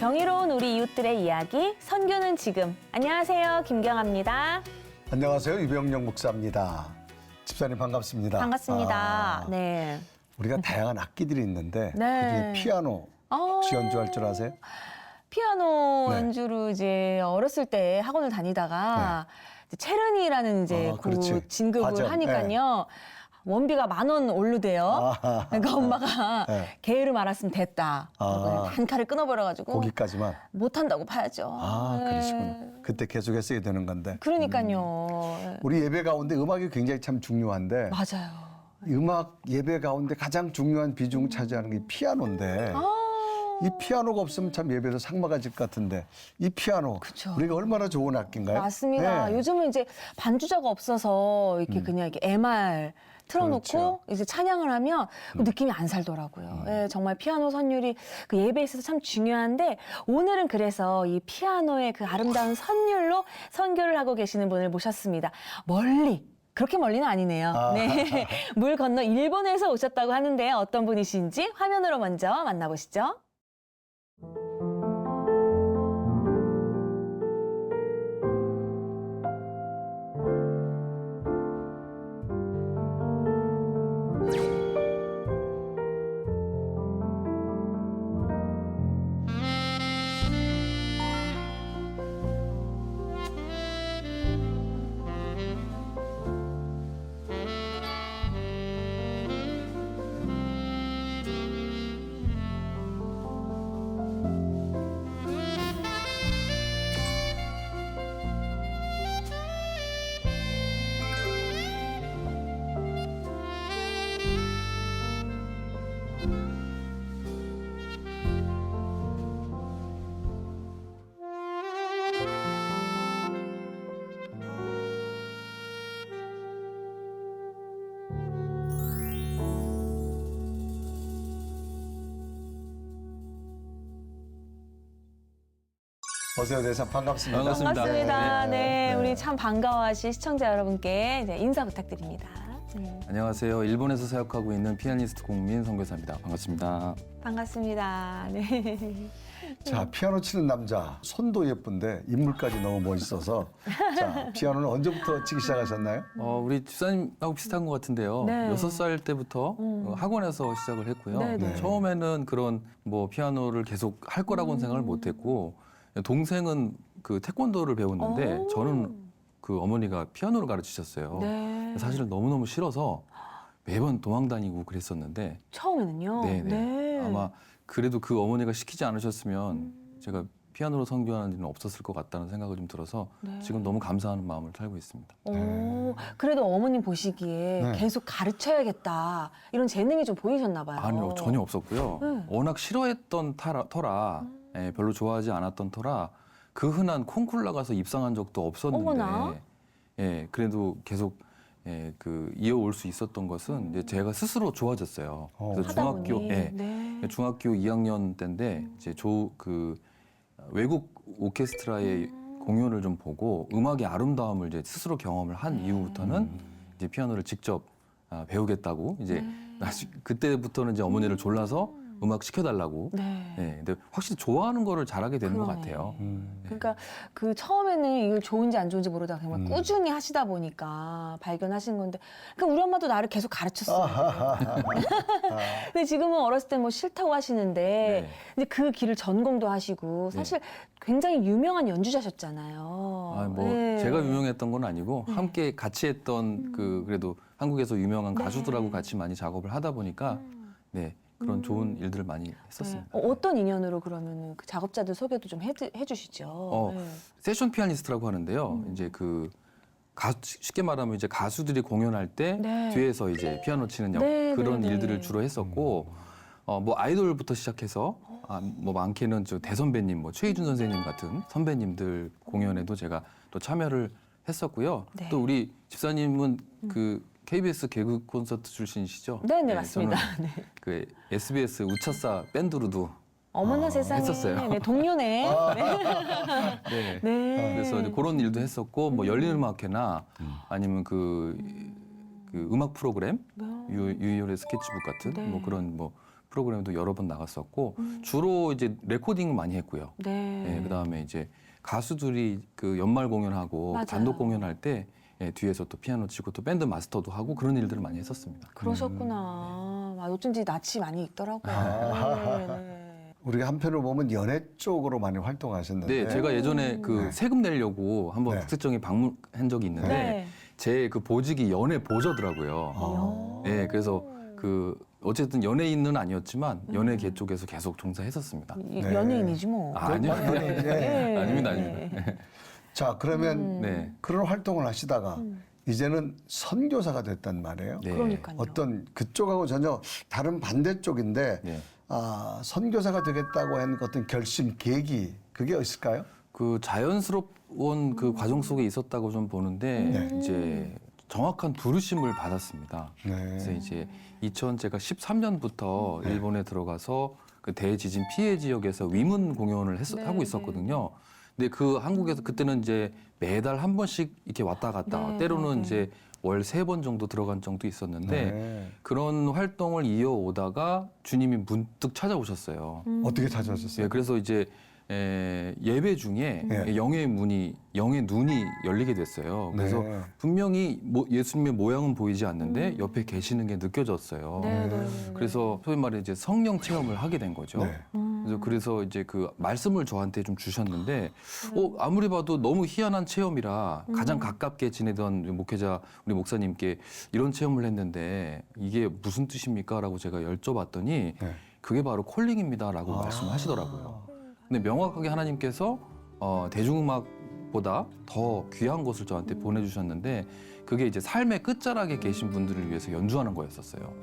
경이로운 우리 이웃들의 이야기, 선교는 지금. 안녕하세요, 김경아입니다. 안녕하세요, 유병영 목사입니다. 집사님 반갑습니다. 반갑습니다. 네. 우리가 다양한 악기들이 있는데 네. 그중에 피아노 혹시 연주할 줄 아세요? 피아노 네. 연주를 이제 어렸을 때 학원을 다니다가 이제 체르니라는 이제 그렇지. 그 진급을 과정. 하니까요. 원비가 10,000원 오르대요. 그러니까 엄마가 네. 게으름 알았으면 됐다. 그래서 단칼을 끊어버려가지고 거기까지만. 못한다고 파야죠. 네. 그러시구나. 그때 계속 했어야 되는 건데. 그러니까요. 우리 예배 가운데 음악이 굉장히 참 중요한데 맞아요. 음악 예배 가운데 가장 중요한 비중 차지하는 게 피아노인데 이 피아노가 없으면 참 예배도 삭막해질 것 같은데 이 피아노 그쵸. 우리가 얼마나 좋은 악기인가요? 맞습니다. 네. 요즘은 이제 반주자가 없어서 이렇게 그냥 이렇게 MR 틀어놓고 그렇죠. 이제 찬양을 하면 그 느낌이 안 살더라고요. 예, 정말 피아노 선율이 그 예배에 있어서 참 중요한데 오늘은 그래서 이 피아노의 그 아름다운 선율로 선교를 하고 계시는 분을 모셨습니다. 그렇게 멀리는 아니네요. 네. 물 건너 일본에서 오셨다고 하는데요. 어떤 분이신지 화면으로 먼저 만나보시죠. 어서 오세요. 반갑습니다. 반갑습니다. 반갑습니다. 네, 네. 우리 참 반가워하실 시청자 여러분께 이제 인사 부탁드립니다. 안녕하세요. 일본에서 사역하고 있는 피아니스트 공민 선교사입니다. 반갑습니다. 반갑습니다. 네. 자, 피아노 치는 남자 손도 예쁜데 인물까지 너무 멋있어서 자, 피아노는 언제부터 치기 시작하셨나요? 우리 집사님하고 비슷한 것 같은데요. 네. 6살 때부터 학원에서 시작을 했고요. 네, 네. 처음에는 그런 뭐 피아노를 계속 할 거라고는 생각을 못 했고 동생은 그 태권도를 배웠는데 저는 그 어머니가 피아노를 가르치셨어요. 네. 사실 너무너무 싫어서 매번 도망 다니고 그랬었는데 처음에는요. 네네. 아마 그래도 그 어머니가 시키지 않으셨으면 제가 피아노로 선교하는 일은 없었을 것 같다는 생각이 좀 들어서 네. 지금 너무 감사하는 마음을 살고 있습니다. 오, 그래도 어머님 보시기에 네. 계속 가르쳐야겠다 이런 재능이 좀 보이셨나 봐요. 아니요, 전혀 없었고요. 네. 워낙 싫어했던 터라 별로 좋아하지 않았던 터라 그 흔한 콩쿨 나가서 입상한 적도 없었는데 어머나. 그래도 계속 그 이어올 수 있었던 것은 이제 제가 스스로 좋아졌어요. 그래서 하다 중학교 보니. 네. 중학교 2학년 때인데 이제 그 외국 오케스트라의 공연을 좀 보고 음악의 아름다움을 이제 스스로 경험을 한 이후부터는 이제 피아노를 직접 배우겠다고 이제 그때부터는 이제 어머니를 졸라서 음악 시켜달라고. 네. 근데 확실히 좋아하는 거를 잘하게 되는 것 그러네. 같아요. 그러니까 그 처음에는 이걸 좋은지 안 좋은지 모르다가 정말 꾸준히 하시다 보니까 발견하신 건데, 그러니까 우리 엄마도 나를 계속 가르쳤어요. 근데 지금은 어렸을 때 뭐 싫다고 하시는데, 네. 이제 그 길을 전공도 하시고 사실 굉장히 유명한 연주자셨잖아요. 네. 제가 유명했던 건 아니고 함께 같이 했던 그 그래도 한국에서 유명한 네. 가수들하고 같이 많이 작업을 하다 보니까 그런 좋은 일들을 많이 했었습니다. 어떤 인연으로 그러면 그 작업자들 소개도 좀 해주시죠. 네. 세션 피아니스트라고 하는데요. 이제 쉽게 말하면 이제 가수들이 공연할 때 네. 뒤에서 이제 피아노 치는 네, 그런 네, 네. 일들을 주로 했었고 뭐 아이돌부터 시작해서 뭐 많게는 저 대선배님, 뭐 최희준 선생님 같은 선배님들 공연에도 제가 또 참여를 했었고요. 네. 또 우리 집사님은 그 KBS 개그 콘서트 출신이시죠? 네네, 맞습니다. 저는 그 SBS 우차사 밴드로도 어머나 세상에. 했었어요. 네, 동료네. 네. 네. 그래서 이제 그런 일도 했었고 뭐 열린 음악회나 아니면 그 음악 프로그램 유희열의 스케치북 같은 네. 뭐 그런 뭐 프로그램도 여러 번 나갔었고 주로 이제 레코딩 많이 했고요. 네. 예, 그다음에 이제 가수들이 그 연말 공연하고 맞아요. 단독 공연할 때 뒤에서 또 피아노 치고 또 밴드 마스터도 하고 그런 일들을 많이 했었습니다. 그러셨구나. 아, 어쩐지 낯이 많이 있더라고요. 네, 네. 우리가 한편으로 보면 연예 쪽으로 많이 활동하셨는데 네, 제가 예전에 그 네. 세금 내려고 한번 네. 국세청에 방문한 적이 있는데 네. 제 그 보직이 연예 보저더라고요. 아. 네, 그래서 그 어쨌든 연예인은 아니었지만 연예계 쪽에서 계속 종사했었습니다. 이- 네. 연예인이지 뭐. 아니요. 네. 네. 아닙니다, 아닙니다. 자, 그러면 네. 그런 활동을 하시다가 이제는 선교사가 됐단 말이에요. 네. 그러니까요. 어떤 그쪽하고 전혀 다른 반대쪽인데 네. 선교사가 되겠다고 한 어떤 결심 계기 그게 있을까요? 그 자연스러운 그 과정 속에 있었다고 좀 보는데 네. 이제 정확한 부르심을 받았습니다. 네. 그래서 이제 제가 13년부터 일본에 들어가서 그 대지진 피해 지역에서 위문 공연을 네, 하고 있었거든요. 근데 그 한국에서 그때는 이제 매달 한 번씩 이렇게 왔다 갔다 네, 때로는 네. 이제 월 3번 정도 들어간 적도 있었는데 네. 그런 활동을 이어오다가 주님이 문득 찾아오셨어요. 어떻게 찾아오셨어요? 예, 그래서 이제 예배 중에 네. 영의 눈이 열리게 됐어요. 그래서 네. 분명히 예수님의 모양은 보이지 않는데 옆에 계시는 게 느껴졌어요. 네, 네, 네. 그래서 소위 말해 이제 성령 체험을 하게 된 거죠. 네. 그래서 이제 그 말씀을 저한테 좀 주셨는데 아무리 봐도 너무 희한한 체험이라 가장 가깝게 지내던 목회자 우리 목사님께 이런 체험을 했는데 이게 무슨 뜻입니까?라고 제가 여쭤봤더니 네. 그게 바로 콜링입니다라고 말씀하시더라고요. 근데 명확하게 하나님께서 대중음악보다 더 귀한 것을 저한테 보내주셨는데 그게 이제 삶의 끝자락에 계신 분들을 위해서 연주하는 거였었어요.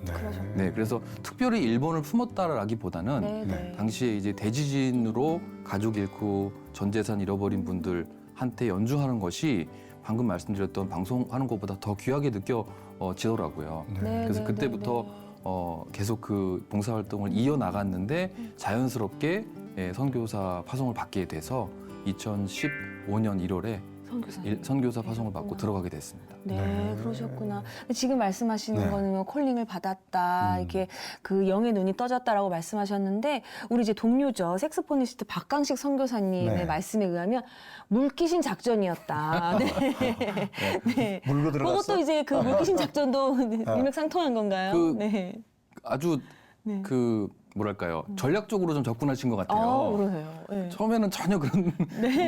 네, 그래서 특별히 일본을 품었다라기보다는 네, 네. 당시에 이제 대지진으로 가족 잃고 전 재산 잃어버린 분들한테 연주하는 것이 방금 말씀드렸던 방송하는 것보다 더 귀하게 느껴지더라고요. 네, 그래서 네, 그때부터 네, 네. 계속 그 봉사활동을 이어나갔는데 자연스럽게 선교사 파송을 받게 돼서 2015년 1월에 선교사님. 선교사 파송을 받고 들어가게 됐습니다. 네, 네. 그러셨구나. 지금 말씀하시는 네. 거는 뭐 콜링을 받았다, 이렇게 그 영의 눈이 떠졌다라고 말씀하셨는데, 우리 이제 동료죠. 색소포니스트 박강식 선교사님의 네. 말씀에 의하면 물귀신 작전이었다. 네. 네. 물고 들어갔어. 그것도 이제 그 물귀신 작전도 일맥상통한 건가요? 그 네. 아주 네. 그 뭐랄까요 전략적으로 좀 접근하신 것 같아요. 그러세요. 네. 처음에는 전혀 그런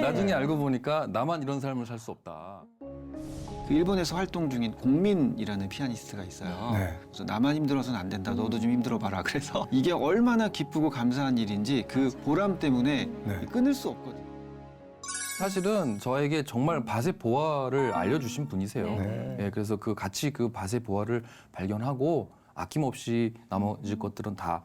나중에 알고 보니까 나만 이런 삶을 살 수 없다. 그 일본에서 활동 중인 공민이라는 피아니스트가 있어요. 네. 그래서 나만 힘들어서는 안 된다. 너도 좀 힘들어 봐라. 그래서 이게 얼마나 기쁘고 감사한 일인지 그 보람 때문에 네. 끊을 수 없거든요. 사실은 저에게 정말 밭의 보화를 알려주신 분이세요. 네. 예, 그래서 그 같이 그 밭의 보화를 발견하고 아낌없이 나머지 것들은 다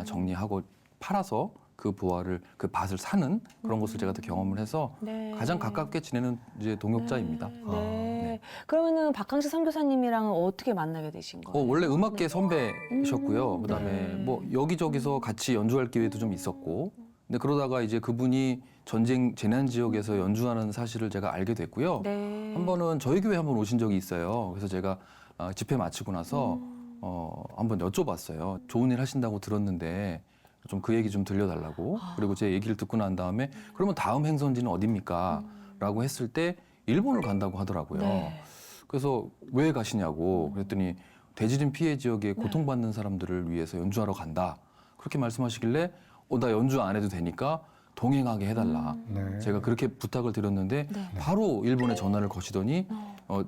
정리하고 팔아서 그 보화를 그 밭을 사는 그런 것을 제가 또 경험을 해서 네. 가장 가깝게 지내는 이제 동역자입니다. 네. 그러면은 박강식 선교사님이랑은 어떻게 만나게 되신 거예요? 원래 음악계 선배셨고요. 그다음에 네. 뭐 여기저기서 같이 연주할 기회도 좀 있었고. 근데 그러다가 이제 그분이 전쟁 재난 지역에서 연주하는 사실을 제가 알게 됐고요. 네. 한 번은 저희 교회 한번 오신 적이 있어요. 그래서 제가 집회 마치고 나서 한번 여쭤봤어요. 좋은 일 하신다고 들었는데 좀 그 얘기 좀 들려달라고. 그리고 제 얘기를 듣고 난 다음에 그러면 다음 행선지는 어딥니까? 라고 했을 때 일본을 간다고 하더라고요. 네. 그래서 왜 가시냐고 그랬더니 대지진 피해 지역에 고통받는 사람들을 위해서 연주하러 간다. 그렇게 말씀하시길래 나 연주 안 해도 되니까 동행하게 해달라. 네. 제가 그렇게 부탁을 드렸는데 네. 바로 일본에 전화를 거시더니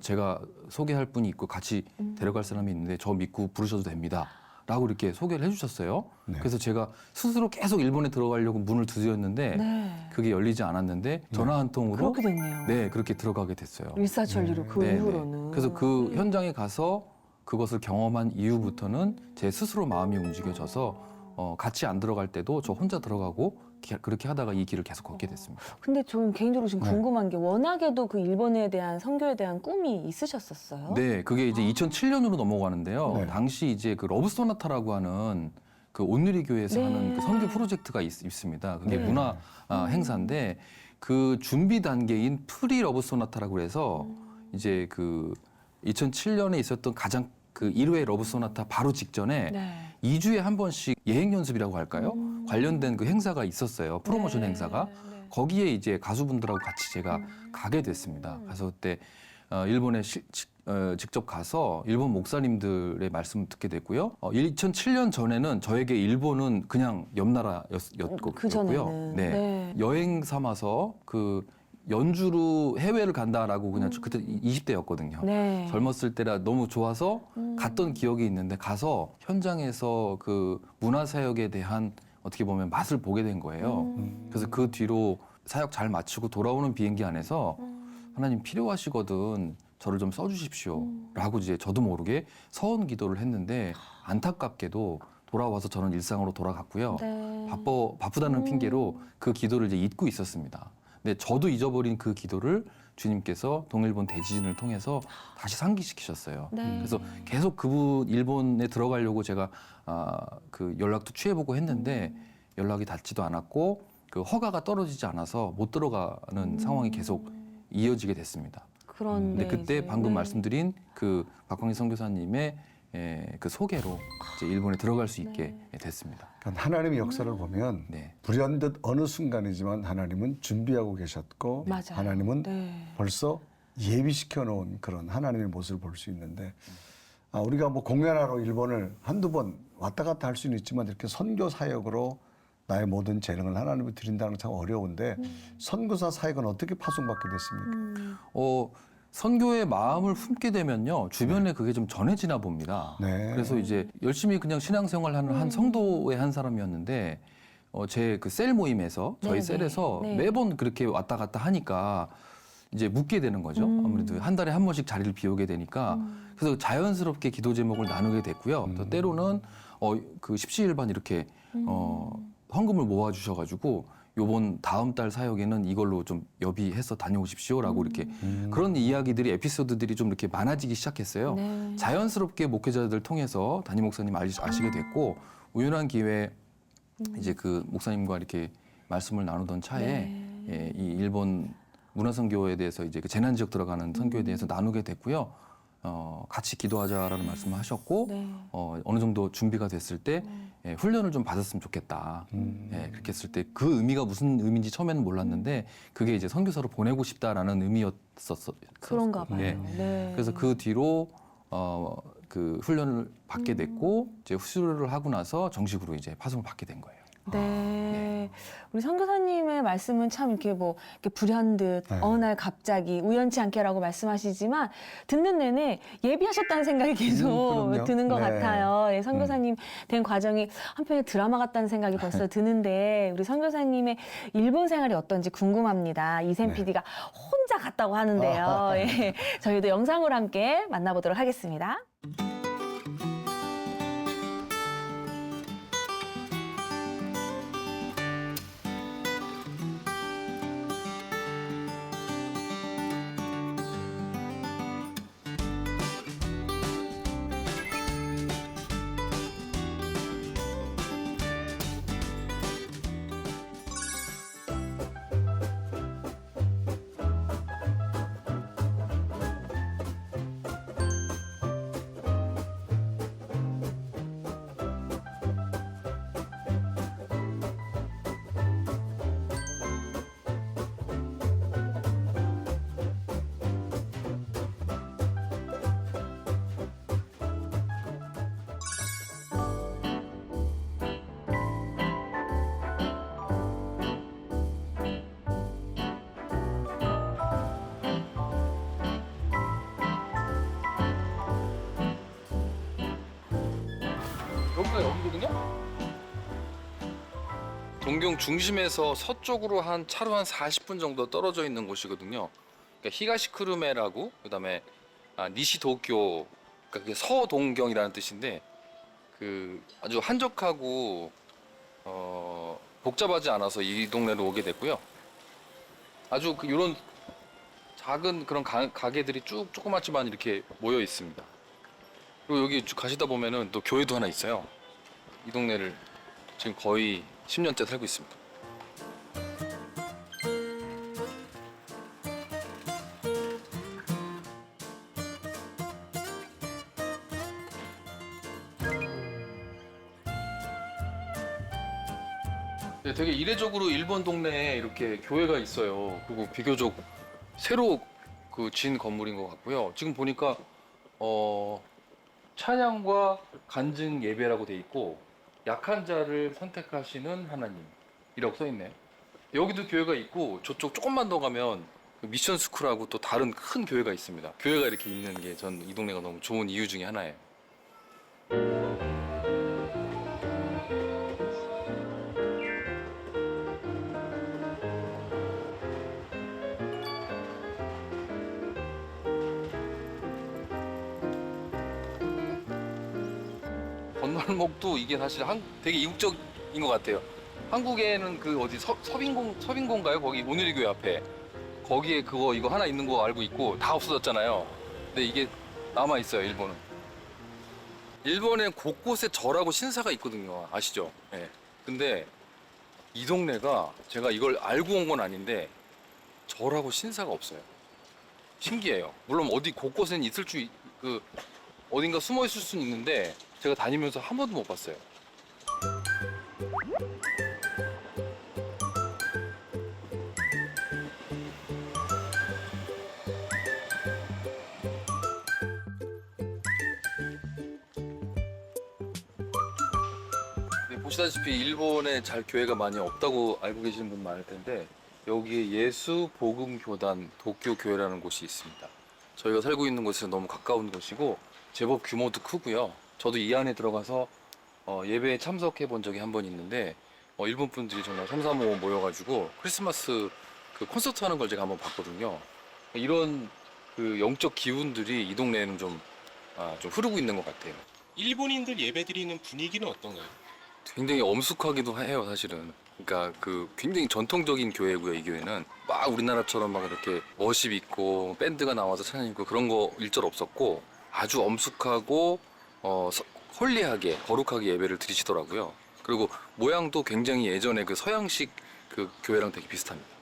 제가 소개할 분이 있고 같이 데려갈 사람이 있는데 저 믿고 부르셔도 됩니다. 라고 이렇게 소개를 해주셨어요. 네. 그래서 제가 스스로 계속 일본에 들어가려고 문을 두드렸는데 네. 그게 열리지 않았는데 전화 한 통으로 그렇게 됐네요. 네 그렇게 들어가게 됐어요. 일사천리로 그 네, 이후로는. 그래서 그 현장에 가서 그것을 경험한 이후부터는 제 스스로 마음이 움직여져서 같이 안 들어갈 때도 저 혼자 들어가고 그렇게 하다가 이 길을 계속 걷게 됐습니다. 근데 좀 개인적으로 지금 네. 궁금한 게 워낙에도 그 일본에 대한 선교에 대한 꿈이 있으셨었어요? 네, 그게 이제 2007년으로 넘어가는데요. 네. 당시 이제 그 러브 소나타라고 하는 그 온누리 교회에서 네. 하는 그 선교 프로젝트가 있습니다. 그게 네. 문화 행사인데 그 준비 단계인 프리 러브 소나타라고 해서 이제 그 2007년에 있었던 가장 그 1회 러브 소나타 바로 직전에 네. 2주에 한 번씩 예행 연습이라고 할까요? 관련된 그 행사가 있었어요. 프로모션 네. 행사가. 네. 거기에 이제 가수분들하고 같이 제가 가게 됐습니다. 그래서 그때 일본에 직접 가서 일본 목사님들의 말씀을 듣게 됐고요. 2007년 전에는 저에게 일본은 그냥 옆 나라였고요. 그 전에는. 네. 네. 여행 삼아서 그 연주로 해외를 간다라고 그냥 그때 20대였거든요. 네. 젊었을 때라 너무 좋아서 갔던 기억이 있는데 가서 현장에서 그 문화 사역에 대한 어떻게 보면 맛을 보게 된 거예요. 그래서 그 뒤로 사역 잘 마치고 돌아오는 비행기 안에서 하나님 필요하시거든 저를 좀 써주십시오 라고 이제 저도 모르게 서원 기도를 했는데 안타깝게도 돌아와서 저는 일상으로 돌아갔고요. 네. 바쁘다는 핑계로 그 기도를 이제 잊고 있었습니다. 근데 저도 잊어버린 그 기도를 주님께서 동일본 대지진을 통해서 다시 상기시키셨어요. 네. 그래서 계속 그분 일본에 들어가려고 제가 그 연락도 취해보고 했는데 연락이 닿지도 않았고 그 허가가 떨어지지 않아서 못 들어가는 상황이 계속 이어지게 됐습니다. 그런데 근데 그때 이제, 방금 네. 말씀드린 그 박광희 선교사님의 그 소개로 이제 일본에 들어갈 수 있게 됐습니다. 그러니까 하나님의 역사를 보면 네. 불현듯 어느 순간이지만 하나님은 준비하고 계셨고 맞아요. 하나님은 네. 벌써 예비시켜 놓은 그런 하나님의 모습을 볼 수 있는데 우리가 뭐 공연하러 일본을 한두 번 왔다 갔다 할 수는 있지만 이렇게 선교 사역으로 나의 모든 재능을 하나님께 드린다는 건 참 어려운데 선교사 사역은 어떻게 파송받게 됐습니까? 선교의 마음을 품게 되면요 주변에 그게 좀 전해지나 봅니다. 네. 그래서 이제 열심히 그냥 신앙생활하는 한 성도의 한 사람이었는데 제 그 셀 모임에서 저희 네네. 셀에서 네. 매번 그렇게 왔다 갔다 하니까 이제 묻게 되는 거죠. 아무래도 한 달에 한 번씩 자리를 비우게 되니까 그래서 자연스럽게 기도 제목을 나누게 됐고요. 또 때로는 그 십시일반 이렇게 헌금을 모아 주셔가지고 요번 다음 달 사역에는 이걸로 좀 여비해서 다녀오십시오라고 이렇게 그런 이야기들이 에피소드들이 좀 이렇게 많아지기 시작했어요. 네. 자연스럽게 목회자들 통해서 담임 목사님 아시게 됐고 우연한 기회에 이제 그 목사님과 이렇게 말씀을 나누던 차에 네. 이 일본 문화선교에 대해서 이제 그 재난 지역 들어가는 선교에 대해서 나누게 됐고요. 같이 기도하자라는 말씀을 하셨고 네. 어느 정도 준비가 됐을 때 훈련을 좀 받았으면 좋겠다. 그렇게 했을 때 그 의미가 무슨 의미인지 처음에는 몰랐는데 그게 이제 선교사로 보내고 싶다라는 의미였었어요. 그런가 봐요. 네. 네. 그래서 그 뒤로 그 훈련을 받게 됐고 이제 수료를 하고 나서 정식으로 이제 파송을 받게 된 거예요. 네. 우리 선교사님의 말씀은 참 이렇게 뭐 이렇게 불현듯 네. 어느 날 갑자기 우연치 않게라고 말씀하시지만 듣는 내내 예비하셨다는 생각이 계속 그럼요. 드는 것 네. 같아요. 예, 선교사님 된 과정이 한편의 드라마 같다는 생각이 벌써 드는데 우리 선교사님의 일본 생활이 어떤지 궁금합니다. 이샘 네. PD가 혼자 갔다고 하는데요. 예, 저희도 영상으로 함께 만나보도록 하겠습니다. 여기가 여기거든요. 동경 중심에서 서쪽으로 한 차로 한 40분 정도 떨어져 있는 곳이거든요. 그러니까 히가시쿠르메라고 그다음에 니시도쿄 그러니까 그게 서동경이라는 뜻인데 그 아주 한적하고 복잡하지 않아서 이 동네로 오게 됐고요. 아주 이런 작은 그런 가게들이 쭉 조그맣지만 이렇게 모여 있습니다. 그리고 여기 쭉 가시다 보면은 또 교회도 하나 있어요. 이 동네를 지금 거의 10년째 살고 있습니다. 네, 되게 이례적으로 일본 동네에 이렇게 교회가 있어요. 그리고 비교적 새로 그 진 건물인 것 같고요. 지금 보니까 찬양과 간증 예배라고 돼 있고 약한 자를 선택하시는 하나님이라고 써 있네요. 여기도 교회가 있고 저쪽 조금만 더 가면 그 미션 스쿨하고 또 다른 큰 교회가 있습니다. 교회가 이렇게 있는 게 전 이 동네가 너무 좋은 이유 중에 하나예요. 건널목도 이게 사실 되게 이국적인 것 같아요. 한국에는 그 어디 서빙고인가요? 거기 오누리교회 앞에 거기에 이거 하나 있는 거 알고 있고 다 없어졌잖아요. 근데 이게 남아 있어요. 일본은. 일본에 곳곳에 절하고 신사가 있거든요. 아시죠? 네. 근데 이 동네가 제가 이걸 알고 온 건 아닌데 절하고 신사가 없어요. 신기해요. 물론 어디 곳곳에는 있을 어딘가 숨어 있을 수는 있는데 제가 다니면서 한 번도 못 봤어요. 네, 보시다시피 일본에 잘 교회가 많이 없다고 알고 계시는 분 많을 텐데 여기에 예수복음교단 도쿄교회라는 곳이 있습니다. 저희가 살고 있는 곳에서 너무 가까운 곳이고 제법 규모도 크고요. 저도 이 안에 들어가서 예배에 참석해 본 적이 한 번 있는데 일본 분들이 정말 삼삼오오 모여가지고 크리스마스 그 콘서트 하는 걸 제가 한번 봤거든요. 이런 그 영적 기운들이 이 동네에는 좀 흐르고 있는 것 같아요. 일본인들 예배드리는 분위기는 어떤가요? 굉장히 엄숙하기도 해요, 사실은. 그러니까 그 굉장히 전통적인 교회고요, 이 교회는. 막 우리나라처럼 막 이렇게 워십 있고 밴드가 나와서 찬양 있고 그런 거 일절 없었고 아주 엄숙하고 홀리하게 거룩하게 예배를 드리시더라고요. 그리고 모양도 굉장히 예전에 그 서양식 그 교회랑 되게 비슷합니다.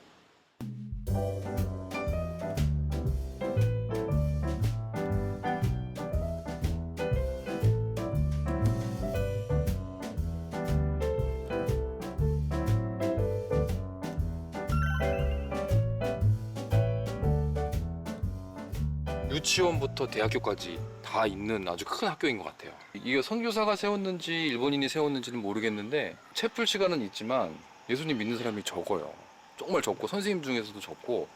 유치원부터 대학교까지 다 있는 아주 큰 학교인 것 같아요. 이게 선교사가 세웠는지 일본인이 세웠는지는 모르겠는데 채플 시간은 있지만 예수님 믿는 사람이 적어요. 정말 적고 선생님 중에서도 적고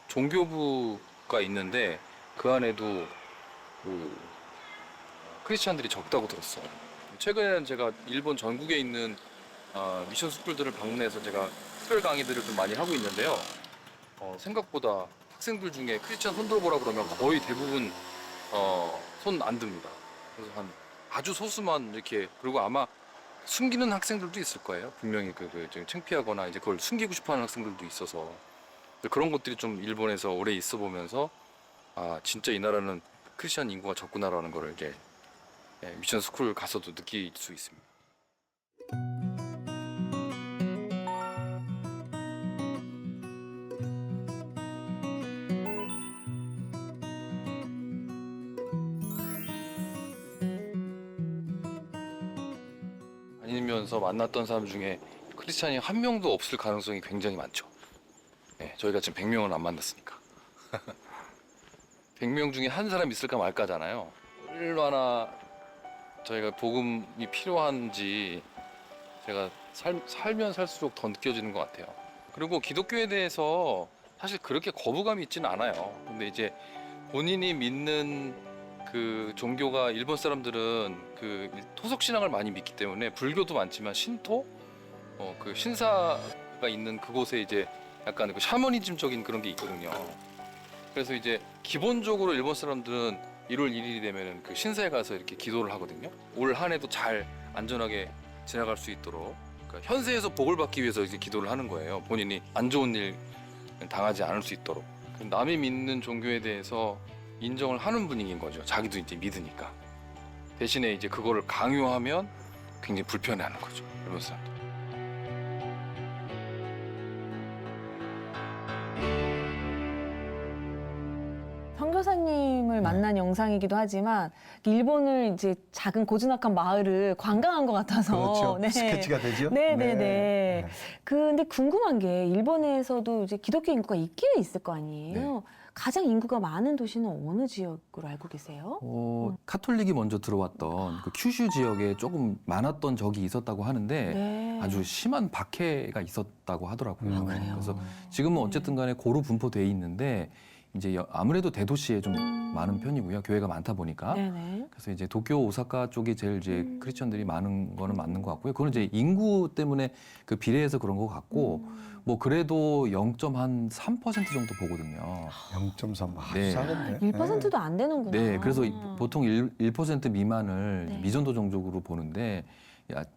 종교부가 있는데 그 안에도 그 크리스찬들이 적다고 들었어요. 최근에는 제가 일본 전국에 있는 미션 스쿨들을 방문해서 제가 특별 강의들을 좀 많이 하고 있는데요. 생각보다 학생들 중에 크리스찬 손 들어보라 그러면 거의 대부분 손 안 듭니다. 그래서 한 아주 소수만 이렇게, 그리고 아마 숨기는 학생들도 있을 거예요. 분명히 좀 창피하거나 이제 그걸 숨기고 싶어하는 학생들도 있어서 그런 것들이 좀 일본에서 오래 있어 보면서 진짜 이 나라는 크리스찬 인구가 적구나라는 거를 이제 미션 스쿨 가서도 느낄 수 있습니다. 다니면서 만났던 사람 중에 크리스찬이 한 명도 없을 가능성이 굉장히 많죠. 네, 저희가 지금 100명은 안 만났으니까. 100명 중에 한 사람 있을까 말까잖아요. 얼마나 저희가 복음이 필요한지 제가 살면 살수록 더 느껴지는 것 같아요. 그리고 기독교에 대해서 사실 그렇게 거부감이 있지는 않아요. 근데 이제 본인이 믿는 그 종교가, 일본 사람들은 그 토속 신앙을 많이 믿기 때문에 불교도 많지만 신토, 그 신사가 있는 그곳에 이제 약간 그 샤머니즘적인 그런 게 있거든요. 그래서 이제 기본적으로 일본 사람들은 1월 1일이 되면은 그 신사에 가서 이렇게 기도를 하거든요. 올 한 해도 잘 안전하게 지나갈 수 있도록, 그러니까 현세에서 복을 받기 위해서 이제 기도를 하는 거예요. 본인이 안 좋은 일 당하지 않을 수 있도록. 남이 믿는 종교에 대해서 인정을 하는 분위기인 거죠. 자기도 이제 믿으니까. 대신에 이제 그거를 강요하면 굉장히 불편해하는 거죠. 일본 사람들. 선교사님을 만난 영상이기도 하지만 일본을 이제 작은 고즈넉한 마을을 관광한 것 같아서 그렇죠. 스케치가 되죠. 네네네. 네. 근데 궁금한 게 일본에서도 이제 기독교 인구가 있기는 있을 거 아니에요. 가장 인구가 많은 도시는 어느 지역으로 알고 계세요? 카톨릭이 먼저 들어왔던 그 큐슈 지역에 조금 많았던 적이 있었다고 하는데 네. 아주 심한 박해가 있었다고 하더라고요. 그래요? 그래서 지금은 어쨌든 간에 고루 분포돼 있는데 이제 아무래도 대도시에 좀 많은 편이고요. 교회가 많다 보니까. 네네. 그래서 이제 도쿄, 오사카 쪽이 제일 이제 크리스천들이 많은 거는 맞는 것 같고요. 그건 이제 인구 때문에 그 비례해서 그런 것 같고 뭐 그래도 0.3% 정도 보거든요. 0.3 아주 네. 작은데. 1%도 안 되는구나. 네, 그래서 보통 1% 미만을 네. 미전도 종족으로 보는데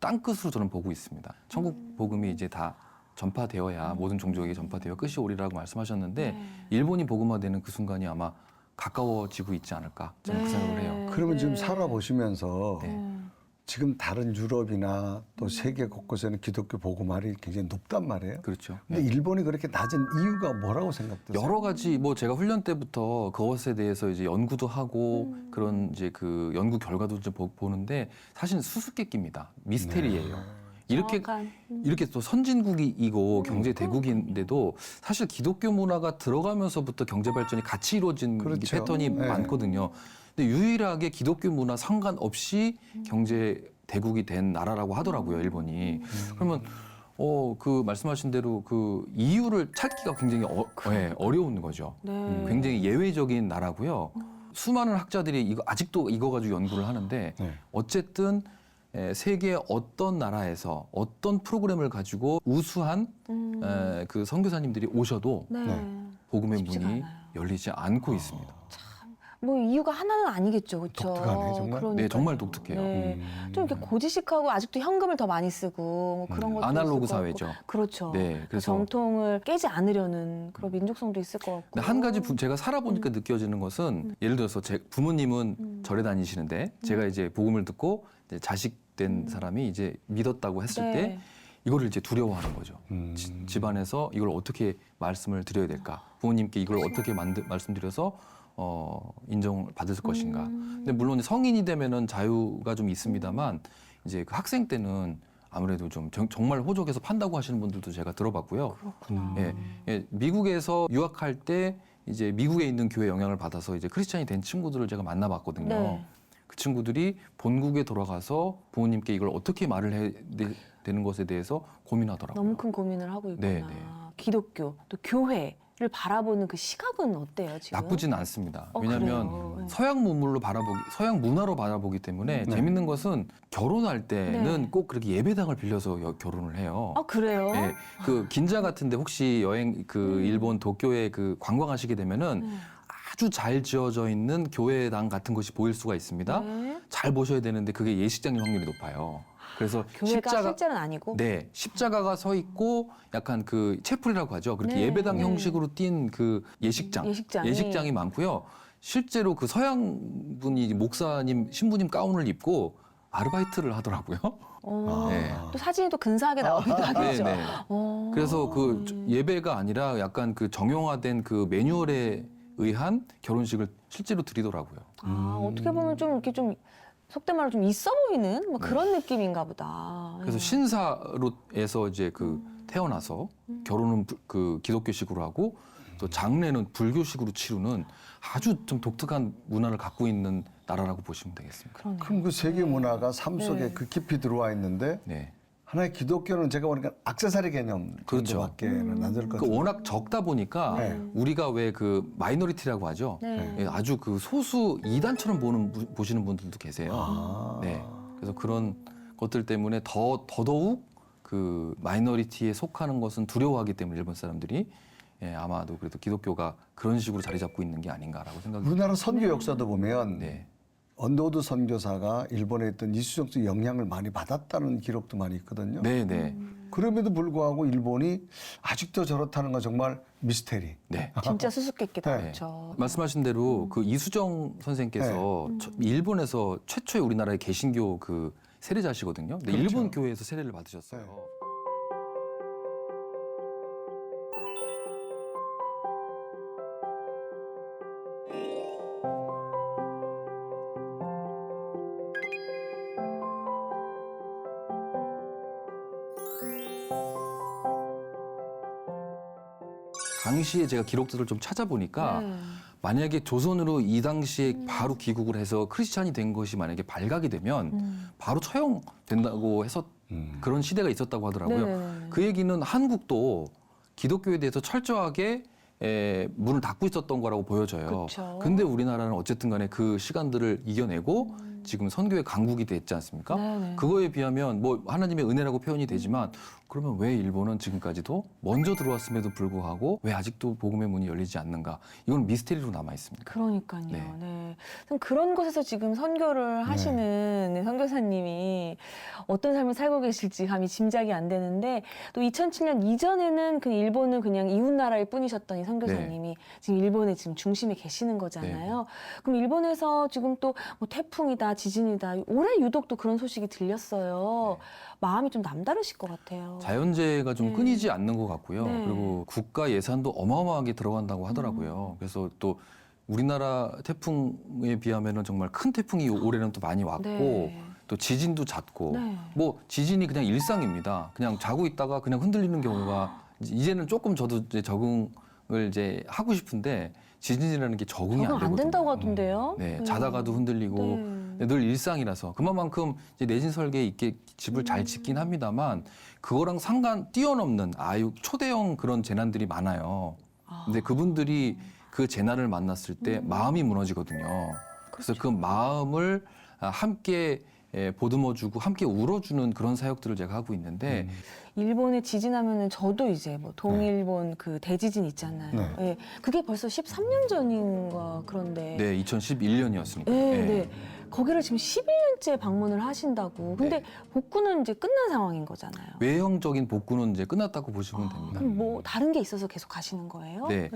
땅끝으로 저는 보고 있습니다. 천국 복음이 이제 다 전파되어야 모든 종족에게 전파되어 끝이 오리라고 말씀하셨는데 네. 일본이 복음화되는 그 순간이 아마 가까워지고 있지 않을까 저는 그 생각을 해요. 그러면 지금 네. 살아보시면서 네. 지금 다른 유럽이나 또 세계 곳곳에는 기독교 복음화율이 굉장히 높단 말이에요. 그렇죠. 근데 일본이 그렇게 낮은 이유가 뭐라고 생각되세요? 여러 가지 뭐 제가 훈련 때부터 그것에 대해서 이제 연구도 하고 그런 이제 그 연구 결과도 좀 보는데 사실 수수께끼입니다. 미스테리예요. 이렇게 정확한, 이렇게 또 선진국이고 경제 대국인데도 사실 기독교 문화가 들어가면서부터 경제 발전이 같이 이루어진 그렇죠. 패턴이 네. 많거든요. 근데 유일하게 기독교 문화 상관없이 경제 대국이 된 나라라고 하더라고요, 일본이. 그러면 그 말씀하신 대로 그 이유를 찾기가 굉장히 어려운 거죠. 네. 굉장히 예외적인 나라고요. 수많은 학자들이 이거 아직도 이거 가지고 연구를 하는데 네. 어쨌든 세계 어떤 나라에서 어떤 프로그램을 가지고 우수한 그 선교사님들이 오셔도 네. 복음의 쉽지가 문이 않아요. 열리지 않고 있습니다. 뭐 이유가 하나는 아니겠죠, 그렇죠? 독특하네, 정말. 네, 정말 독특해요. 네. 좀 이렇게 고지식하고 아직도 현금을 더 많이 쓰고 뭐 그런 것도 아날로그 있을 것 같고. 사회죠. 그렇죠. 네, 그 그래서 정통을 깨지 않으려는 그런 민족성도 있을 것 같고. 근데 한 가지 제가 살아보니까 느껴지는 것은 예를 들어서 제 부모님은 절에 다니시는데 제가 이제 복음을 듣고 이제 자식 된 사람이 이제 믿었다고 했을 네. 때 이거를 이제 두려워하는 거죠. 음. 집안에서 이걸 어떻게 말씀을 드려야 될까? 부모님께 이걸 어떻게 말씀드려서 인정을 받을 것인가? 근데 물론 성인이 되면은 자유가 좀 있습니다만 이제 그 학생 때는 아무래도 좀 정말 호적에서 판다고 하시는 분들도 제가 들어봤고요. 그렇구나. 예, 미국에서 유학할 때 이제 미국에 있는 교회 영향을 받아서 이제 크리스찬이 된 친구들을 제가 만나봤거든요. 네. 그 친구들이 본국에 돌아가서 부모님께 이걸 어떻게 말을 해야 되는 것에 대해서 고민하더라고요. 너무 큰 고민을 하고 있구나. 네, 네. 기독교 또 교회를 바라보는 그 시각은 어때요 지금? 나쁘진 않습니다. 어, 왜냐하면 그래요? 네. 서양 문화로 바라보기 때문에 재밌는 것은 결혼할 때는 네. 꼭 그렇게 예배당을 빌려서 결혼을 해요. 아 그래요? 예, 그 긴자 같은데 혹시 여행 그 일본 도쿄에 그 관광하시게 되면은 네. 아주 잘 지어져 있는 교회당 같은 것이 보일 수가 있습니다. 네. 잘 보셔야 되는데 그게 예식장일 확률이 높아요. 그래서 교회가 실제는 아니고. 네, 십자가가 서 있고 약간 그 채플이라고 하죠. 그렇게 네, 예배당 네. 형식으로 띈 그 예식장이 많고요. 실제로 그 서양 분이 목사님, 신부님 가운을 입고 아르바이트를 하더라고요. 네. 또 사진이 또 근사하게 나오기도 하겠죠. 네, 네. 그래서 그 예배가 아니라 약간 그 정형화된 그 매뉴얼에 의한 결혼식을 실제로 드리더라고요. 어떻게 보면 좀 이렇게 좀 속된 말로 좀 있어 보이는 뭐 그런 느낌인가 보다. 그래서 신사로에서 이제 그 태어나서 결혼은 그 기독교식으로 하고 또 장례는 불교식으로 치르는 아주 좀 독특한 문화를 갖고 있는 나라라고 보시면 되겠습니다. 그러네요. 그럼 그 세계 문화가 삶 속에 네. 그 깊이 들어와 있는데 네. 하나의 기독교는 제가 보니까 액세서리 개념 그렇죠. 정도밖에는 안 될 것 그 같아요. 워낙 적다 보니까 네. 우리가 왜 그 마이너리티라고 하죠. 네. 예, 아주 그 소수 이단처럼 보시는 분들도 계세요. 아. 네. 그래서 그런 것들 때문에 더더욱 그 마이너리티에 속하는 것은 두려워하기 때문에 일본 사람들이 아마도 그래도 기독교가 그런 식으로 자리 잡고 있는 게 아닌가라고 생각이 우리나라 선교 역사도 보면 네. 언더우드 선교사가 일본에 있던 이수정의 영향을 많이 받았다는 기록도 많이 있거든요. 네, 네. 그럼에도 불구하고 일본이 아직도 저렇다는 건 정말 미스테리. 네. 진짜 수수께끼다 네. 그렇죠. 말씀하신 대로 그 이수정 선생께서 일본에서 최초의 우리나라의 개신교 그 세례자시거든요. 근데 그렇죠. 일본 교회에서 세례를 받으셨어요. 네. 당시에 제가 기록들을 좀 찾아보니까 만약에 조선으로 이 당시에 바로 귀국을 해서 크리스찬이 된 것이 만약에 발각이 되면 바로 처형된다고 해서 그런 시대가 있었다고 하더라고요. 네네네. 그 얘기는 한국도 기독교에 대해서 철저하게 문을 닫고 있었던 거라고 보여져요. 그쵸. 근데 우리나라는 어쨌든 간에 그 시간들을 이겨내고 지금 선교의 강국이 됐지 않습니까? 네네. 그거에 비하면 뭐 하나님의 은혜라고 표현이 되지만 그러면 왜 일본은 지금까지도 먼저 들어왔음에도 불구하고 왜 아직도 복음의 문이 열리지 않는가? 이건 미스테리로 남아 있습니다. 그러니까요. 네. 네. 그럼 그런 곳에서 지금 선교를 하시는 네, 선교사님이 어떤 삶을 살고 계실지 감히 짐작이 안 되는데 또 2007년 이전에는 그 일본은 그냥 이웃 나라일 뿐이셨던 이 선교사님이 지금 일본의 지금 중심에 계시는 거잖아요. 그럼 일본에서 지금 또 뭐 태풍이다, 지진이다. 올해 유독 또 그런 소식이 들렸어요. 마음이 좀 남다르실 것 같아요. 자연재해가 좀 네. 끊이지 않는 것 같고요. 네. 그리고 국가 예산도 어마어마하게 들어간다고 하더라고요. 그래서 또 우리나라 태풍에 비하면은 정말 큰 태풍이 올해는 또 많이 왔고 네. 또 지진도 잦고 네. 뭐 지진이 그냥 일상입니다. 그냥 자고 있다가 그냥 흔들리는 경우가 이제는 조금 저도 이제 적응을 이제 하고 싶은데 지진이라는 게 적응이 안 적응 되거든요. 안 된다고 하던데요. 네, 자다가도 흔들리고 네. 늘 일상이라서 그만큼 이제 내진 설계에 있게 집을 잘 짓긴 합니다만 그거랑 뛰어넘는 아유 초대형 그런 재난들이 많아요. 근데 그분들이 그 재난을 만났을 때 마음이 무너지거든요. 그래서 그 마음을 함께 보듬어주고 함께 울어주는 그런 사역들을 제가 하고 있는데 일본에 지진하면은 저도 이제 뭐 동일본 그 대지진 있잖아요. 네. 예. 그게 벌써 13년 전인가 그런데. 네, 2011년이었으니까. 네, 네. 거기를 지금 11년째 방문을 하신다고. 근데 네. 복구는 이제 끝난 상황인 거잖아요. 외형적인 복구는 이제 끝났다고 보시면 됩니다. 그럼 뭐 다른 게 있어서 계속 가시는 거예요? 네.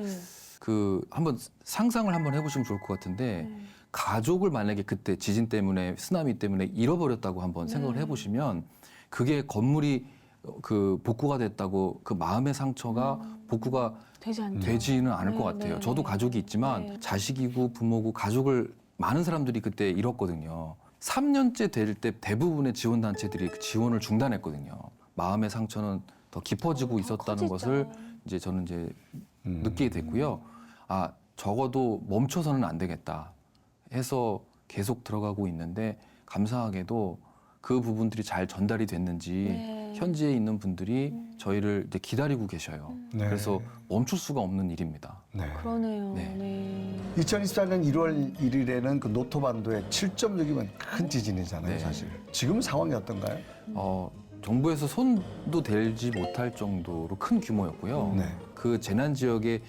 그 한번 상상을 한번 해보시면 좋을 것 같은데 가족을 만약에 그때 지진 때문에 쓰나미 때문에 잃어버렸다고 한번 생각을 해보시면 그게 건물이 그 복구가 됐다고 그 마음의 상처가 복구가 되지 않죠. 되지는 않을 것 네, 같아요. 네. 저도 가족이 있지만 네. 자식이고 부모고 가족을 많은 사람들이 그때 잃었거든요. 3년째 될 때 대부분의 지원단체들이 그 지원을 중단했거든요. 마음의 상처는 더 깊어지고 있었다는 커지죠. 것을 이제 저는 이제 느끼게 됐고요. 아, 적어도 멈춰서는 안 되겠다 해서 계속 들어가고 있는데 감사하게도 그 부분들이 잘 전달이 됐는지 네. 현지에 있는 분들이 저희를 이제 기다리고 계셔요. 네. 그래서 멈출 수가 없는 일입니다. 네. 그러네요. 네. 네. 2024년 1월 1일에는 그 노토반도에 7.6이면 큰 지진이잖아요, 네. 사실. 지금 상황이 어떤가요? 정부에서 손도 대지 못할 정도로 큰 규모였고요. 네. 그 재난 지역에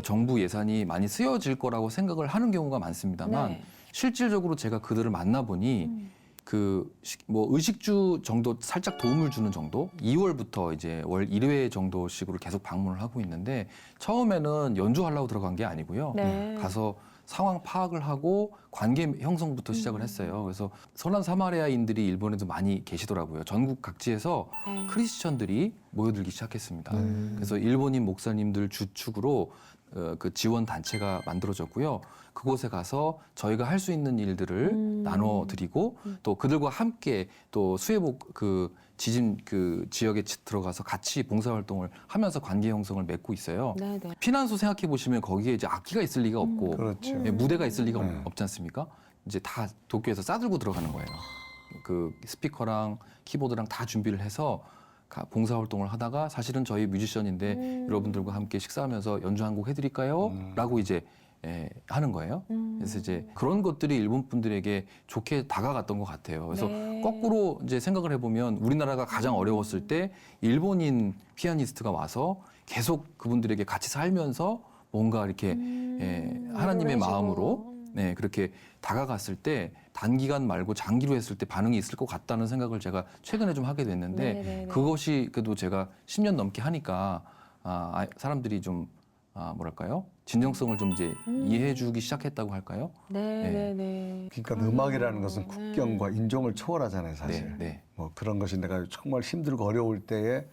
정부 예산이 많이 쓰여질 거라고 생각을 하는 경우가 많습니다만 네. 실질적으로 제가 그들을 만나보니 그 뭐 의식주 정도 살짝 도움을 주는 정도 2월부터 이제 월 1회 정도씩으로 계속 방문을 하고 있는데 처음에는 연주하려고 들어간 게 아니고요. 네. 가서 상황 파악을 하고 관계 형성부터 시작을 했어요. 그래서 선한 사마리아인들이 일본에도 많이 계시더라고요. 전국 각지에서 네. 크리스천들이 모여들기 시작했습니다. 그래서 일본인 목사님들 주축으로 그 지원 단체가 만들어졌고요. 그곳에 가서 저희가 할 수 있는 일들을 나눠드리고 또 그들과 함께 또 수해복 그 지진 그 지역에 들어가서 같이 봉사활동을 하면서 관계 형성을 맺고 있어요. 네, 네. 피난소 생각해 보시면 거기에 이제 악기가 있을 리가 없고 그렇죠. 무대가 있을 리가 네. 없지 않습니까? 이제 다 도쿄에서 싸들고 들어가는 거예요. 그 스피커랑 키보드랑 다 준비를 해서 봉사활동을 하다가 사실은 저희 뮤지션인데 여러분들과 함께 식사하면서 연주 한 곡 해드릴까요? 라고 이제 하는 거예요. 그래서 이제 그런 것들이 일본 분들에게 좋게 다가갔던 것 같아요. 그래서 네. 거꾸로 이제 생각을 해보면 우리나라가 가장 어려웠을 때 일본인 피아니스트가 와서 계속 그분들에게 같이 살면서 뭔가 이렇게 하나님의 이런 식으로. 마음으로 그렇게 다가갔을 때 단기간 말고 장기로 했을 때 반응이 있을 것 같다는 생각을 제가 최근에 좀 하게 됐는데 네네네. 그것이 그래도 제가 10년 넘게 하니까 사람들이 좀 뭐랄까요? 진정성을 좀 이제 이해해주기 시작했다고 할까요? 네, 네, 네. 그러니까 음악이라는 것은 국경과 인종을 초월하잖아요, 사실. 네, 네. 뭐 그런 것이 내가 정말 힘들고 어려울 때에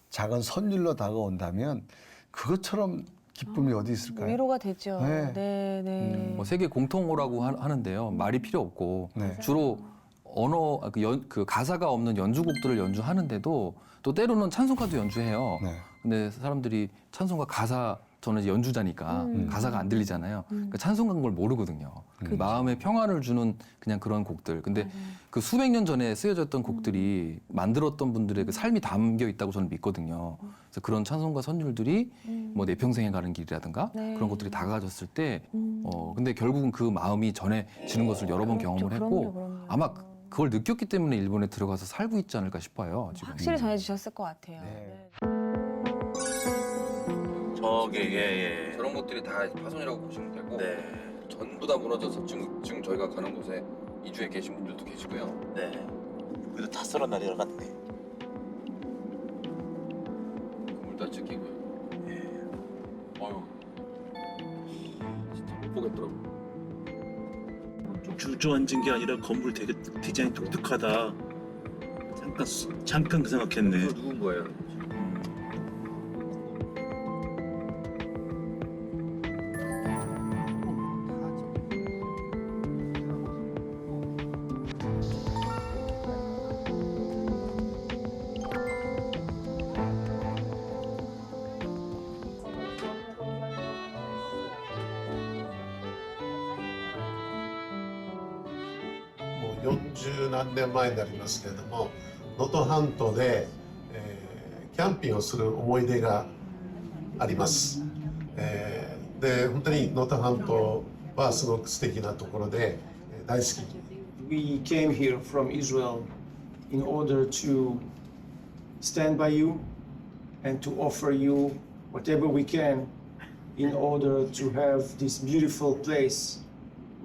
작은 선율로 다가온다면 그것처럼 기쁨이 어디 있을까요? 위로가 되죠. 네. 네, 네. 뭐 세계 공통어라고 하는데요. 말이 필요 없고 네. 주로 언어 그 가사가 없는 연주곡들을 연주하는데도 또 때로는 찬송가도 연주해요. 네. 근데 사람들이 찬송가 가사 저는 이제 연주자니까 가사가 안 들리잖아요. 그러니까 찬송가인 걸 모르거든요. 그 마음에 평안을 주는 그냥 그런 곡들. 근데 그 수백 년 전에 쓰여졌던 곡들이 만들었던 분들의 그 삶이 담겨 있다고 저는 믿거든요. 그래서 그런 찬송가 선율들이 뭐 내 평생에 가는 길이라든가 네. 그런 것들이 다가졌을 때 근데 결국은 그 마음이 전해지는 것을 여러 번 경험을 했고 그럼요. 아마 그걸 느꼈기 때문에 일본에 들어가서 살고 있지 않을까 싶어요. 지금. 확실히 전해주셨을 것 같아요. 네. 저게 저런 것들이 다 파손이라고 보시면 되고 네. 전부 다 무너져서 지금 저희가 가는 곳에 이주해 계신 분들도 계시고요. 네. 그래도 다 썰어 내려갔네. 건물 다 찍히고요. 어휴, 진짜 못 보겠더라고. 좀 주저앉은 게 아니라 건물 되게 디자인 독특하다. 잠깐 그 생각했네. 누군 거예요?もう40何年前になりますけれども能登半島で、キャンピングをする思い出があります、で本当に能登半島はすごく素敵なところで、大好き We came here from Israel in order to stand by you and to offer you whatever we can in order to have this beautiful place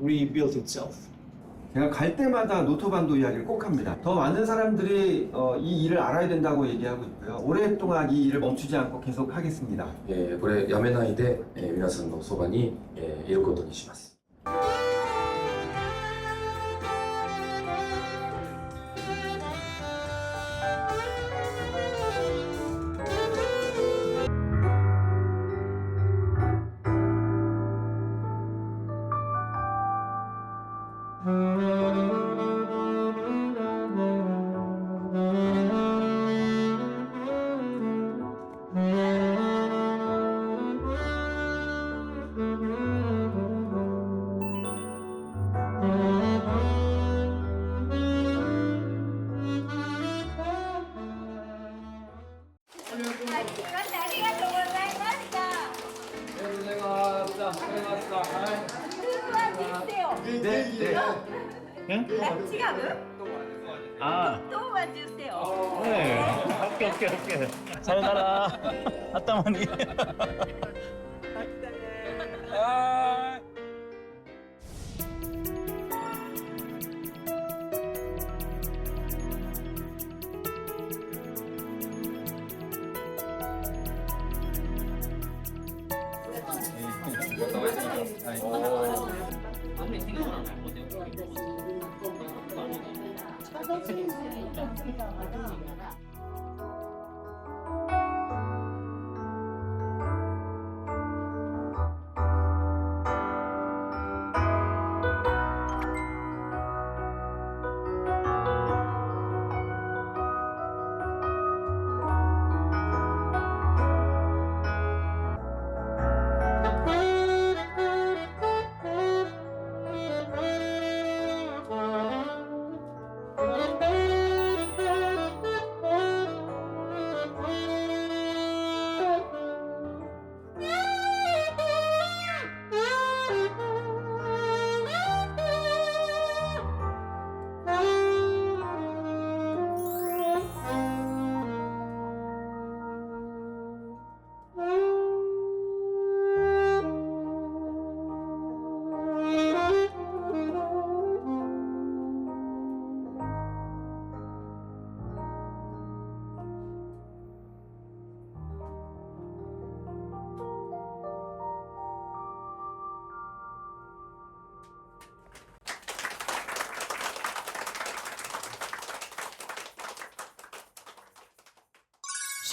rebuilt itself. 제가 갈 때마다 노토반도 이야기를 꼭 합니다. 더 많은 사람들이 이 일을 알아야 된다고 얘기하고 있고요. 오랫동안 이 일을 멈추지 않고 계속 하겠습니다. これやめないで、皆さんのそばに、いることにします。 오케이. 잘 가라. 아따마니.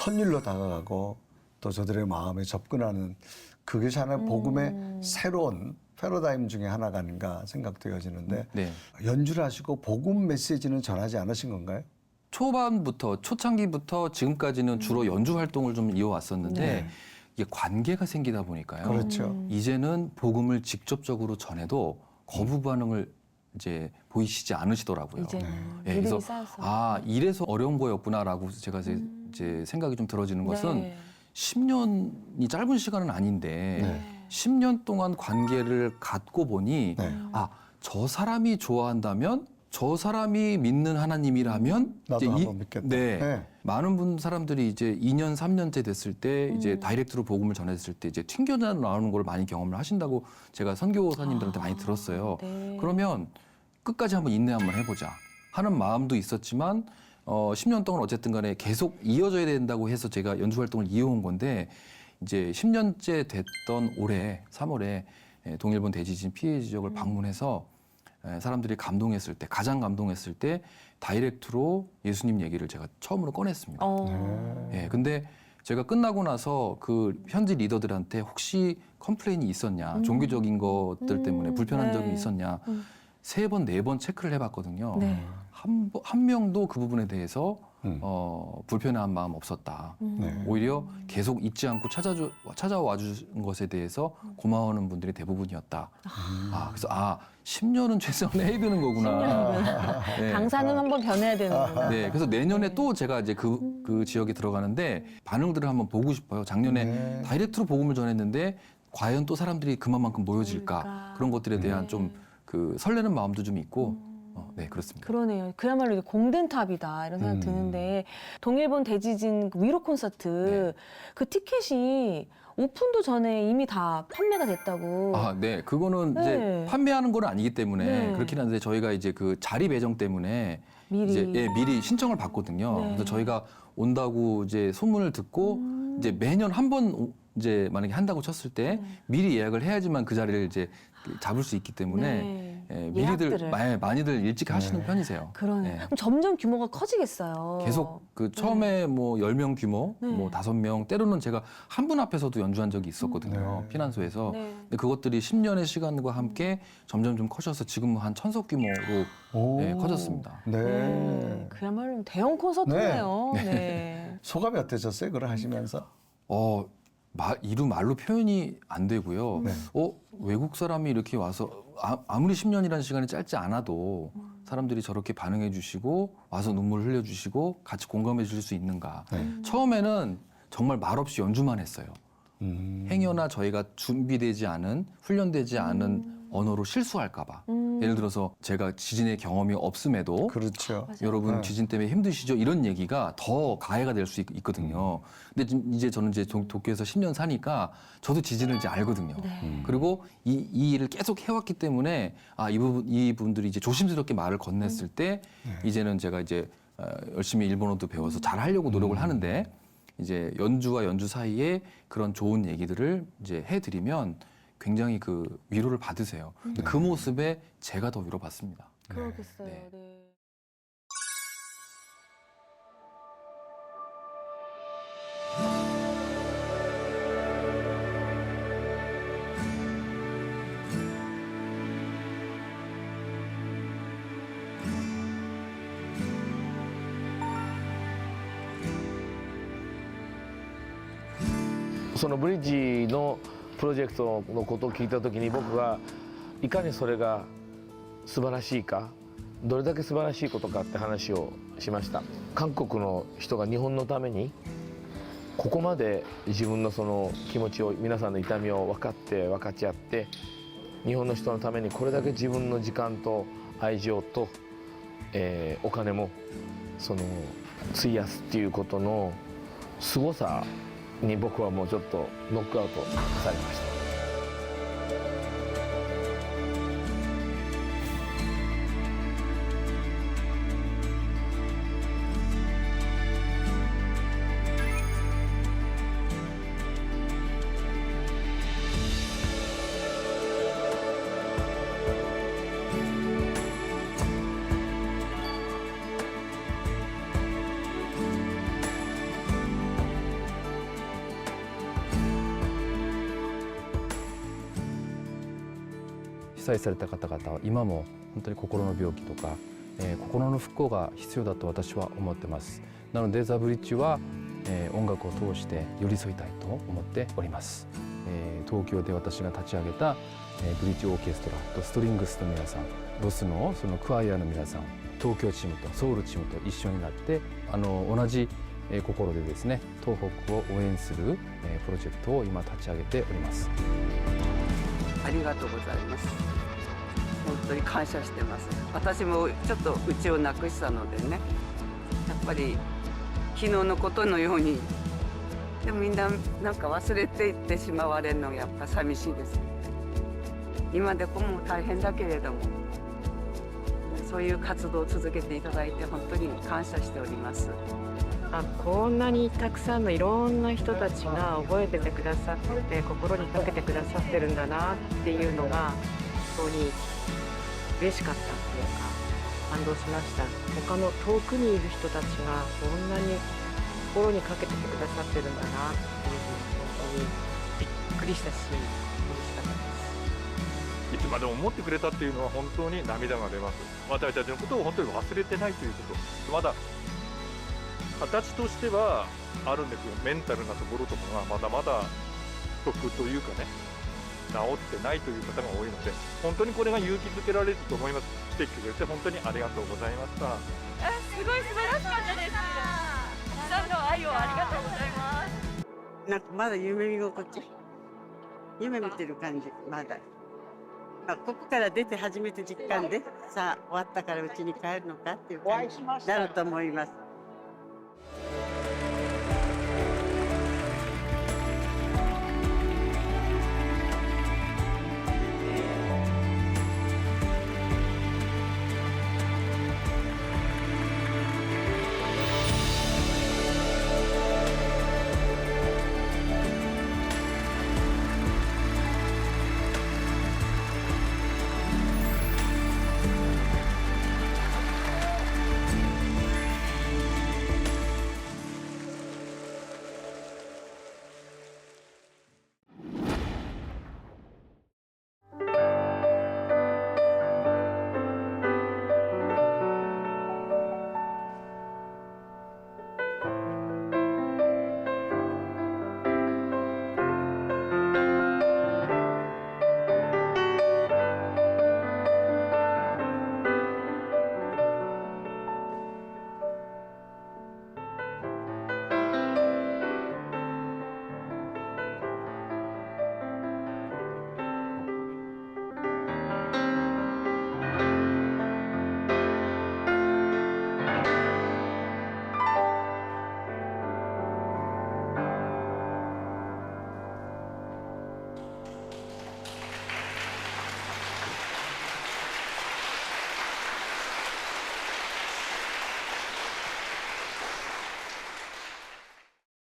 선율로 다가가고 또 저들의 마음에 접근하는 그것이 하나의 복음의 새로운 패러다임 중에 하나가 아닌가 생각되어지는데 네. 연주를 하시고 복음 메시지는 전하지 않으신 건가요? 초반부터 초창기부터 지금까지는 주로 연주 활동을 좀 이어왔었는데 이게 관계가 생기다 보니까요. 그렇죠. 이제는 복음을 직접적으로 전해도 거부 반응을 이제 보이시지 않으시더라고요. 이제 예, 믿음이 그래서 쌓여서. 아 이래서 어려운 거였구나라고 제가 이제 생각이 좀 들어지는 것은 네. 10년이 짧은 시간은 아닌데 네. 10년 동안 관계를 갖고 보니 네. 아 저 사람이 좋아한다면 저 사람이 믿는 하나님이라면 나도 이제 한번 믿겠다. 네. 네. 많은 사람들이 이제 2년, 3년째 됐을 때 음. 이제 다이렉트로 복음을 전했을 때 이제 튕겨 나오는 걸 많이 경험을 하신다고 제가 선교사님들한테 많이 들었어요. 네. 그러면 끝까지 한번 인내 한번 해보자 하는 마음도 있었지만 10년 동안 어쨌든 간에 계속 이어져야 된다고 해서 제가 연주 활동을 이어온 건데 이제 10년째 됐던 올해 3월에 동일본 대지진 피해 지역을 방문해서 사람들이 감동했을 때 가장 감동했을 때 다이렉트로 예수님 얘기를 제가 처음으로 꺼냈습니다. 예, 근데 제가 끝나고 나서 그 현지 리더들한테 혹시 컴플레인이 있었냐, 종교적인 것들 때문에 불편한 적이 있었냐, 3번, 4번 체크를 해봤거든요. 네. 한 명도 그 부분에 대해서 불편한 마음 없었다. 네. 오히려 계속 잊지 않고 찾아와 준 것에 대해서 고마워하는 분들이 대부분이었다. 그래서 10년은 최소한 해야 되는 거구나. 네. 강사는 한번 변해야 되는구나. 네, 그래서 내년에 또 제가 이제 그 지역에 들어가는데 반응들을 한번 보고 싶어요. 작년에 네. 다이렉트로 복음을 전했는데 과연 또 사람들이 그만큼 모여질까 그러니까. 그런 것들에 대한 네. 좀 그 설레는 마음도 좀 있고 네 그렇습니다. 그러네요. 그야말로 이게 공든탑이다 이런 생각 드는데 동일본 대지진 위로 콘서트 네. 그 티켓이 오픈도 전에 이미 다 판매가 됐다고. 네, 그거는 네. 이제 판매하는 건 아니기 때문에 네. 그렇긴 한데 저희가 이제 그 자리 배정 때문에 미리. 이제 미리 신청을 받거든요. 네. 그래서 저희가 온다고 이제 소문을 듣고 이제 매년 한 번 이제 만약에 한다고 쳤을 때 미리 예약을 해야지만 그 자리를 이제 잡을 수 있기 때문에 네. 미리들 예약들을. 많이들 일찍 하시는 편이세요. 그러네. 네. 그럼 점점 규모가 커지겠어요. 계속 그 처음에 뭐 10명 규모, 네. 뭐 5명, 때로는 제가 한 분 앞에서도 연주한 적이 있었거든요. 네. 피난소에서. 네. 근데 그것들이 10년의 시간과 함께 점점 좀 커져서 지금은 한 1000석 규모로 오. 네, 커졌습니다. 네. 네. 그야말로 대형 콘서트네요. 네. 소감이 어떠셨어요? 그걸 하시면서? 이루 말로 표현이 안 되고요. 네. 외국 사람이 이렇게 와서 아무리 10년이라는 시간이 짧지 않아도 사람들이 저렇게 반응해 주시고 와서 눈물 흘려 주시고 같이 공감해 줄 수 있는가. 네. 처음에는 정말 말없이 연주만 했어요. 행여나 저희가 준비되지 않은 훈련되지 않은 언어로 실수할까 봐. 예를 들어서 제가 지진의 경험이 없음에도 그렇죠. 여러분 네. 지진 때문에 힘드시죠? 이런 얘기가 더 가해가 될 수 있거든요. 근데 이제 저는 이제 도쿄에서 10년 사니까 저도 지진을 이제 알거든요. 네. 그리고 이 일을 계속 해왔기 때문에 이분들이 이제 조심스럽게 말을 건넸을 때 이제는 제가 이제 열심히 일본어도 배워서 잘 하려고 노력을 하는데 이제 연주와 연주 사이에 그런 좋은 얘기들을 이제 해드리면 굉장히 그 위로를 받으세요. 그 모습에 제가 더 위로받습니다. 그러겠어요. 네. 네.そのブリッジのプロジェクトのことを聞いた時に僕がいかにそれが素晴らしいかどれだけ素晴らしいことかって話をしました。韓国の人が日本のためにここまで自分のその気持ちを皆さんの痛みを分かって分かち合って日本の人のためにこれだけ自分の時間と愛情と、お金もその費やすっていうことの凄さに僕はもうちょっとノックアウトされました。被災された方々は今も本当に心の病気とか、心の復興が必要だと私は思ってます。なのでザ・ブリッジは音楽を通して寄り添いたいと思っております。東京で私が立ち上げたブリッジオーケストラとストリングスの皆さん、ロスのそのクワイアの皆さん、東京チームとソウルチームと一緒になって同じ心でですね、東北を応援するプロジェクトを今立ち上げております。ありがとうございます。本当に感謝してます。私もちょっと家をなくしたのでね、やっぱり昨日のことのように、でもみんななんか忘れていってしまわれるのがやっぱ寂しいです。今でこも大変だけれども、そういう活動を続けていただいて本当に感謝しております。こんなにたくさんのいろんな人たちが覚えててくださって心にかけてくださってるんだなっていうのが本当に嬉しかったっていうか感動しました。他の遠くにいる人たちがこんなに心にかけててくださってるんだなっていうふうに本当にびっくりしたし嬉しかったです。いつまでも思ってくれたっていうのは本当に涙が出ます。私たちのことを本当に忘れてないということ、まだ形としてはあるんですよ。メンタルなところとかがまだまだ不足というかね、治ってないという方が多いので、本当にこれが勇気づけられると思います。来てくれて本当にありがとうございました。すごい素晴らしかったです。たくさんの愛をありがとうございます。なんかまだ夢見心地、夢見てる感じ、まだ。ここから出て初めて実感で、さあ終わったからうちに帰るのかっていう感じになると思います。